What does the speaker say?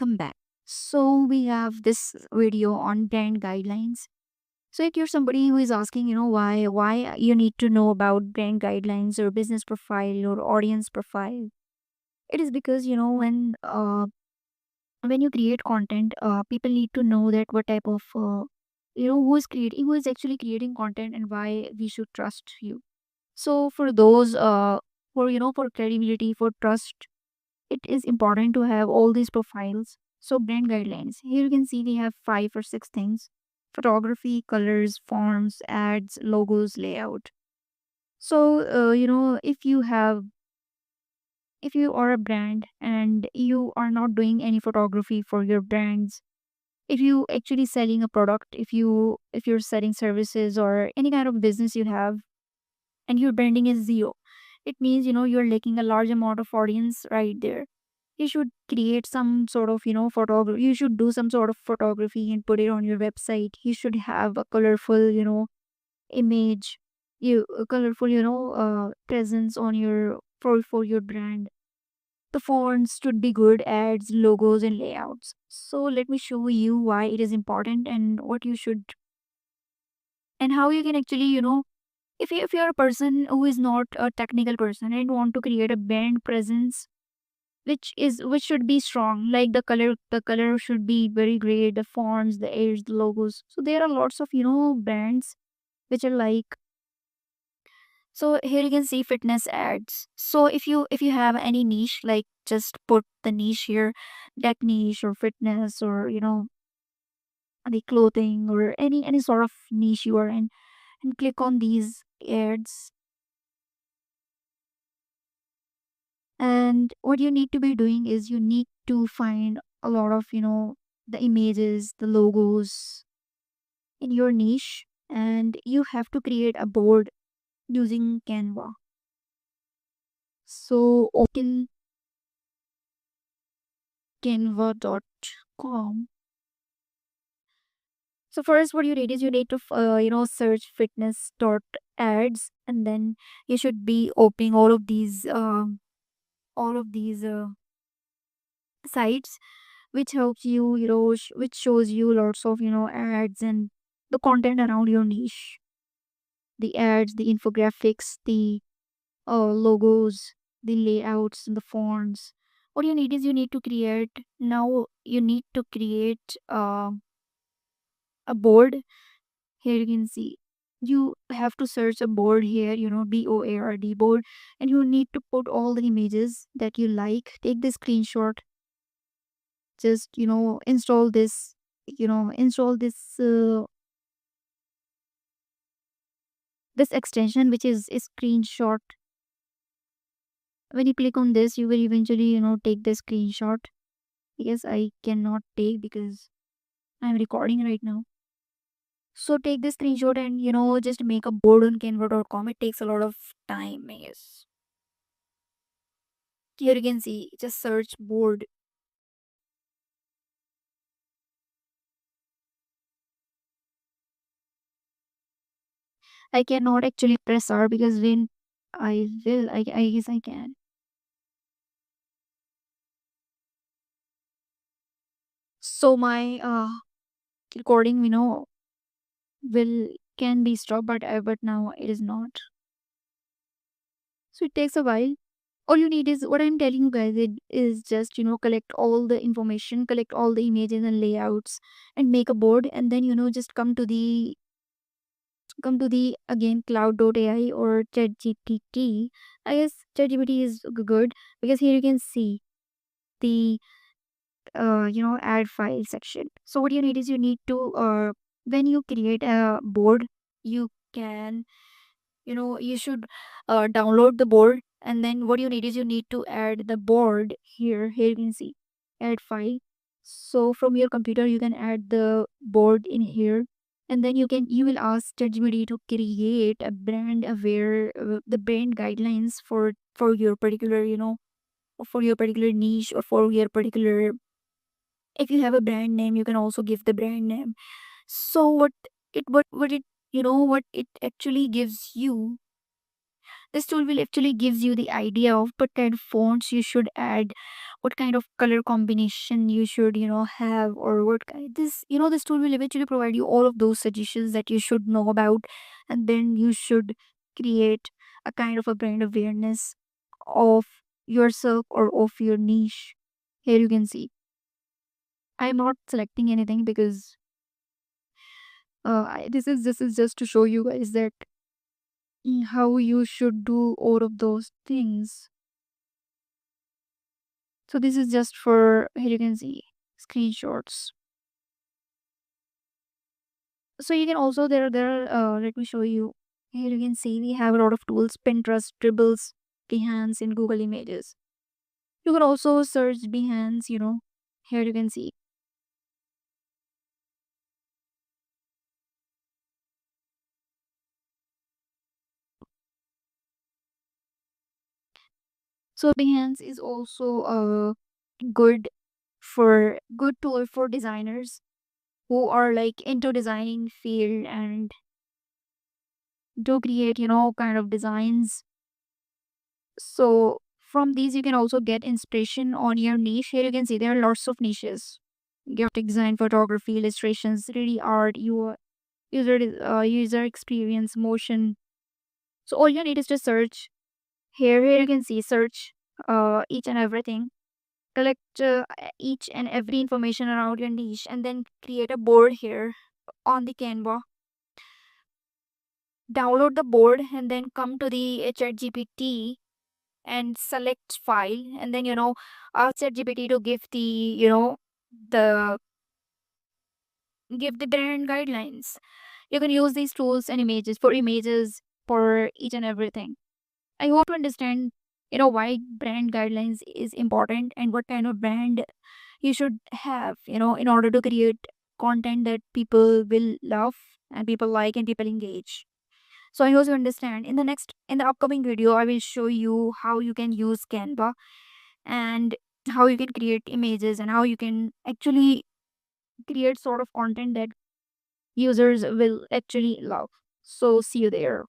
welcome back. So, we have this video on brand guidelines. So, if you're somebody who is asking, why you need to know about brand guidelines or business profile or audience profile, it is because, when you create content, people need to know that what type of, who is actually creating content and why we should trust you. So, for those, for credibility, for trust, it is important to have all these profiles. So, brand guidelines. Here you can see we have five or six things: photography, colors, forms, ads, logos, layout. So, if you are a brand and you are not doing any photography for your brands, if you actually selling a product, if you're selling services or any kind of business you have, and your branding is zero, it means you're lacking a large amount of audience right there. You should create some sort of photography. You should do some sort of photography and put it on your website. You should have a colorful image, you a colorful presence on your for your brand. The fonts should be good, ads, logos, and layouts. So let me show you why it is important and what you should, and how you can actually if you're a person who is not a technical person and want to create a brand presence which should be strong, like the color should be very great, the fonts, the airs, the logos. So there are lots of brands which are like, so here you can see fitness ads. So if you have any niche, like just put the niche here, tech niche or fitness or the clothing or any sort of niche you are in, and click on these ads. And what you need to be doing is you need to find a lot of the images, the logos in your niche, and you have to create a board using Canva. So open canva.com. So first what you need is you need to search fitness dot ads, and then you should be opening all of these sites which helps you, which shows you lots of ads and the content around your niche, the ads, the infographics, the logos, the layouts, and the fonts. What you need is you need to create a board. Here you can see you have to search a board here, board board, and you need to put all the images that you like. Take the screenshot, just install this extension, which is a screenshot. When you click on this, you will eventually take the screenshot. Yes, I cannot take because I'm recording right now. So take the screenshot and just make a board on canva.com. It takes a lot of time. Yes, here you can see, just search board. I cannot actually press R because when I guess I can. So my recording will can be stopped, but now it is not. So it takes a while. All you need is what I'm telling you guys. It is just collect all the information, collect all the images and layouts, and make a board, and then just come to the again cloud.ai or ChatGPT. I guess ChatGPT is good because here you can see the add file section. So what you need is you need to when you create a board, you can you should download the board, and then what you need is you need to add the board here you can see add file. So from your computer you can add the board in here, and then you will ask ChatGPT to create a brand aware the brand guidelines for your particular for your particular niche, or for your particular, if you have a brand name you can also give the brand name. So what it actually gives you, This tool will actually gives you the idea of what kind of fonts you should add, what kind of color combination you should, have, or what kind this, this tool will eventually provide you all of those suggestions that you should know about, and then you should create a kind of a brand awareness of yourself or of your niche. Here you can see I'm not selecting anything because this is just to show you guys that how you should do all of those things. So this is just for, here you can see screenshots. So you can also let me show you. Here you can see we have a lot of tools: Pinterest, Dribbles, Behance, in Google Images. You can also search Behance. Here you can see. So Behance is also a good tool for designers who are like into designing field and do create kind of designs. So from these you can also get inspiration on your niche. Here you can see there are lots of niches: graphic design, photography, illustrations, 3D art, user experience, motion. So all you need is to search. Here you can see search each and everything, collect each and every information around your niche, and then create a board here on the Canva. Download the board and then come to the ChatGPT and select file, and then ask ChatGPT to the give the brand guidelines. You can use these tools and images for each and everything. I hope to understand why brand guidelines is important and what kind of brand you should have in order to create content that people will love and people like and people engage. So I hope you understand. In the upcoming video, I will show you how you can use Canva and how you can create images and how you can actually create sort of content that users will actually love. So see you there.